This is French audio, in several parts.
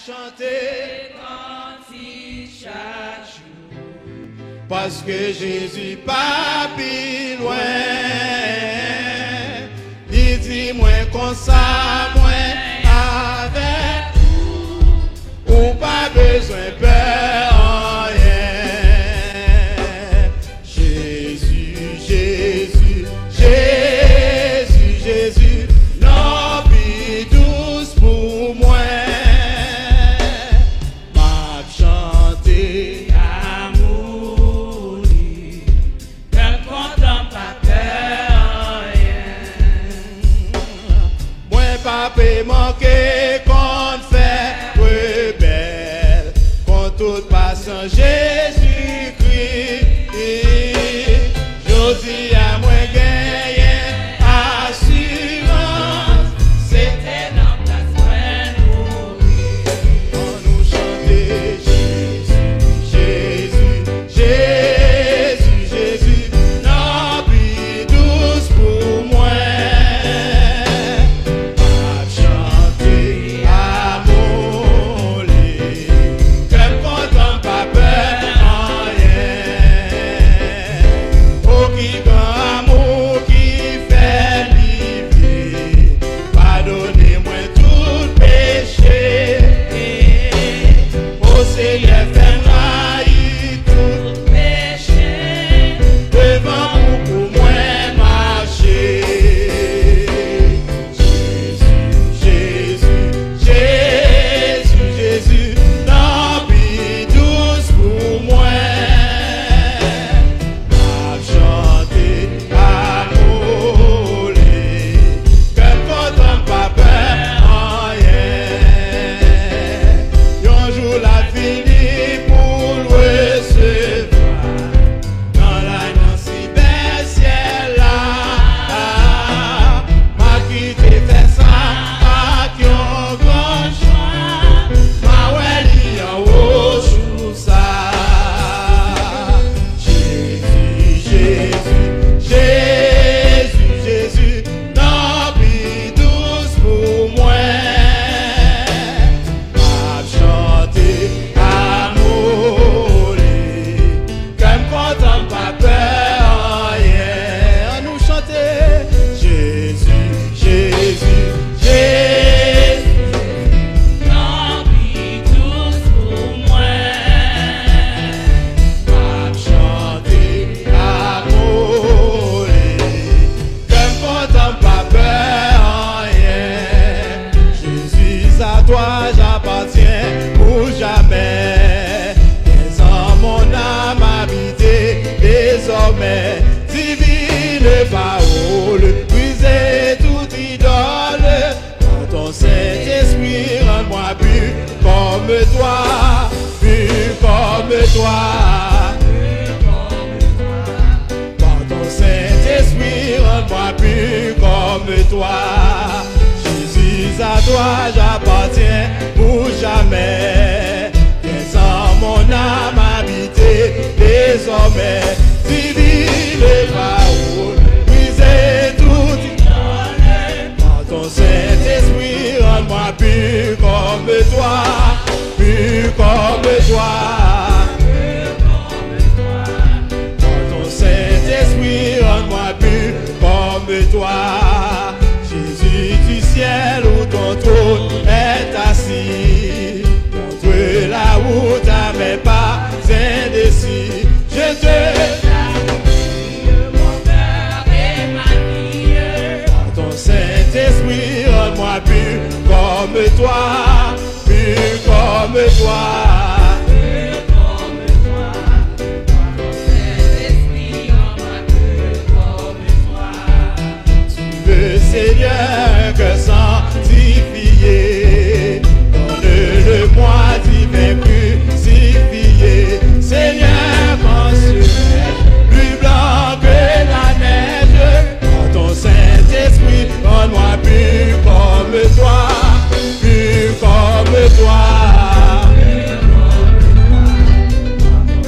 chanter, grandit chaque jour. parce que Jésus pas plus loin. Dis-moi qu'on ça, moi avec vous, ou pas besoin peur rien. Jésus, Jésus, Jésus, Jésus, non plus douce pour moi. M'a chanter Amour, ne content pas peur rien. moi pas peut manquer qu'on fait rebelle contre toute passion Jésus-Christ. Jodi à moi gagner assurance, C'était dans place pour mourir. on nous chanter Jésus, Jésus, Jésus, Jésus, non plus douce pour moi. M'a chanter amour, comme content pas peur rien. Oh qui grand amour qui fait vivre, pardonnez-moi tout péché. Oh Seigneur, fais-moi tout Péché, devant vous pour moi marcher. Jésus, Jésus, Jésus, non plus douce pour moi. M'a chanter amour, comme content pas peur rien. Un jour la fini pour le recevoir dans l'agneau si bel ciel là. M'a quitté fait ça avec un grand choix. M'a oueli en haut sous ça. Jésus, Jésus, Jésus, Jésus, non plus douce pour moi. M'a chanter amour, comme content pas peur rien. On nous chanter Jésus, Jésus, Jésus. non plus douce pour moi. M'a chanter amour, comme content pas peur rien. Jésus, à toi j'appartiens pour jamais. Laissant mon âme habiter désormais. Divine parole, briser toute idole. Dans ton Saint-Esprit, rends-moi pur comme toi, pur comme toi. Par ton Saint-Esprit, rends-moi pur comme toi. Jésus, à toi j'appartiens pour jamais. Laissant mon âme habiter désormais. Divine parole, briser toute idole. Par ton Saint-Esprit, rends-moi pur comme toi, pur comme toi. Par ton Saint-Esprit, rends-moi pur comme toi. Jésus du ciel où ton trône est assis, contre la route à mes pas indécis. Je te Mon cœur et ma vie, par ton Saint-Esprit, rends-moi pur comme toi, pur comme toi. comme toi. Saint-Esprit, rends-moi pur comme toi. Le Seigneur que sanctifié, donne-le-moi divin crucifié. Seigneur mensuel, plus blanc que la neige. Par ton Saint-Esprit, rends-moi pur comme toi, pur comme toi.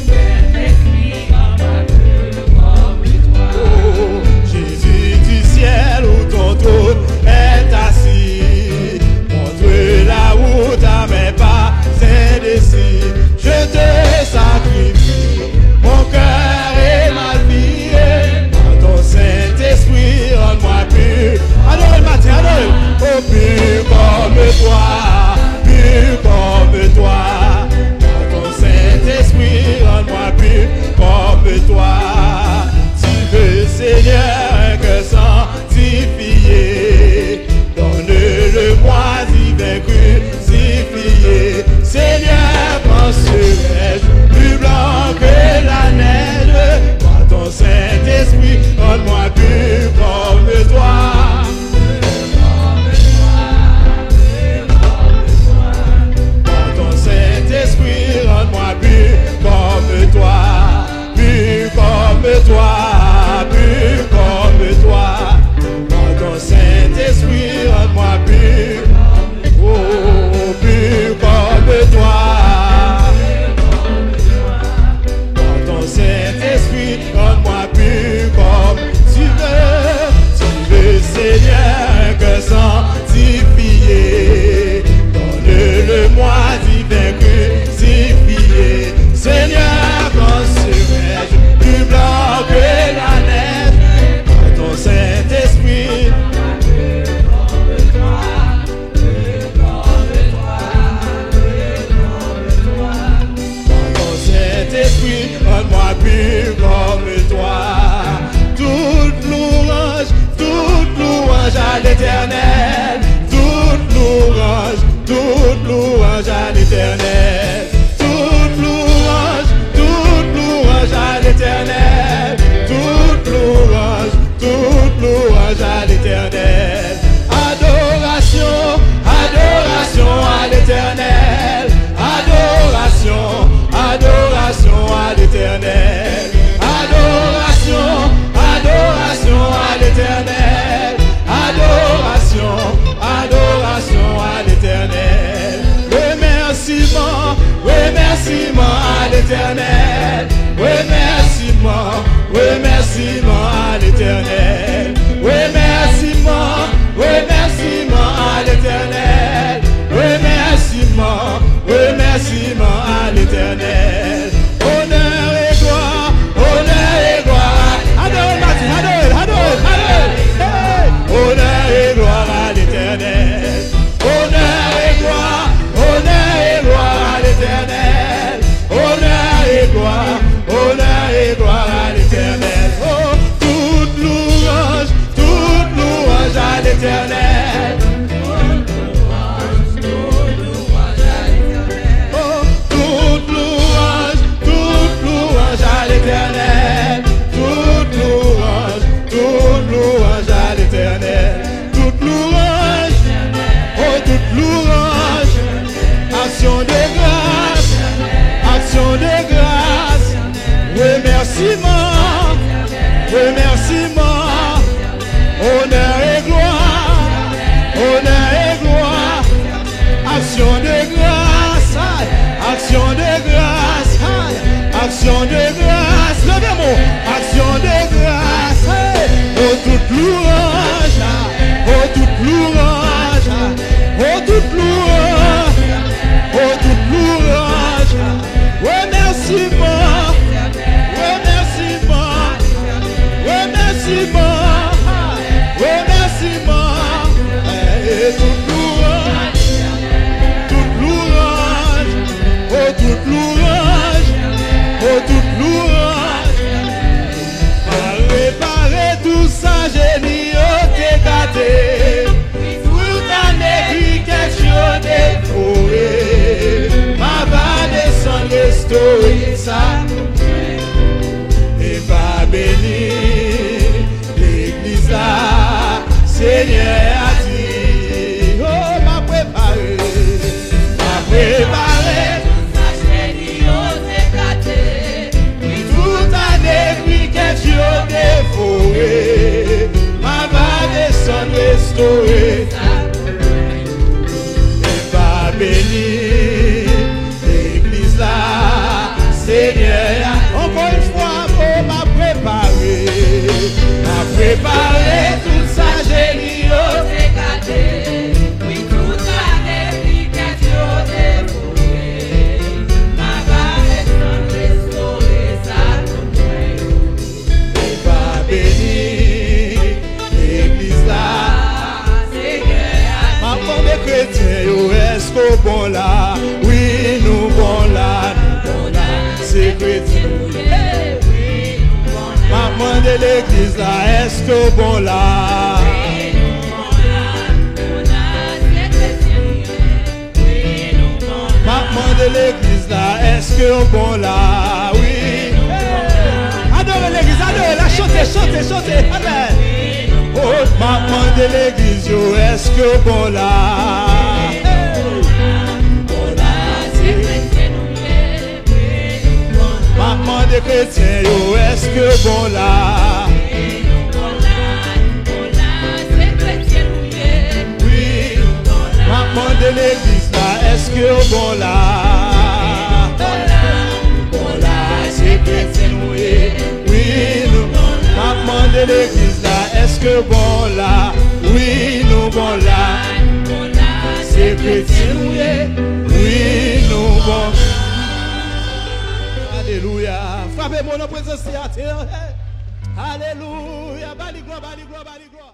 Saint-Esprit, rends-moi pur comme toi. Oh, Jésus du ciel où ton trône est assis, montre la route à mes pas l'éternel. Remerciement, remerciement à l'éternel. Remerciement, remerciement à l'éternel. Remerciement, remerciement à l'éternel. Honneur et gloire, honneur et gloire. Adore, Martin, adore, adore, adore. Hey! Honneur et gloire à l'éternel. Honneur et gloire, honneur et gloire à l'éternel. Honneur et gloire, honneur et gloire à l'éternel. Oh, toute louange à l'éternel. Oh, toute louange à l'éternel. Toute louange à l'éternel. Toute louange, oh, toute louange. Action de grâce, action de grâce. Remerciement, remerciement. Honneur et gloire, honneur et gloire. Action de grâce, action de grâce, action de grâce. Levez-moi, action de grâce. Oh, toute louange, oh, toute louange, oh, toute louange, oh, toute louange. Remerciement, remerciement, remerciement. Remerciement, et toute louange, oh toute louange, oh toute louange. Réparer tout ça, génie, oh t'es gâté. Tout un écrit quelque chose de fourré. Ma va descendre, restaurer ça. Et va bénir l'église là. Seigneur a dit, oh, m'a préparé, Tout ça, génie, oh, t'es gâté. Oui, tout un écrit quelque chose de fourré, ma va descendre restaurer, et va bénir l'église là, Seigneur. Encore une fois, oh, m'a préparé tout ça, génie, oh. t'es gâté. Oui, tout a des piqûres de fourré. Ma barre est restaurée, ça Et va bénir l'église là. Seigneur, Maman des chrétiens, yo, est-ce qu'on bon là? Oui, nous bon là, c'est chrétien. Maman de l'église là, est-ce que bon là? Maman de l'église là, est-ce que bon là? Oui. Adorez l'église, adorez la, chantez, chantez, chantez. Amen. Oh, maman de l'église, yo, est-ce que bon là? Maman de chrétiens, yo, est-ce que bon là? Oui. Maman de l'église là, est-ce que bon là? Bon là, c'est chrétien, oui. Oui, nous. Maman de l'église là, est-ce que bon là? Oui, nous bon là. C'est chrétien, oui, nous bon. Alléluia. Frappez-moi dans la présence. Alléluia. Bali gloire, bali gloire, bali gloire.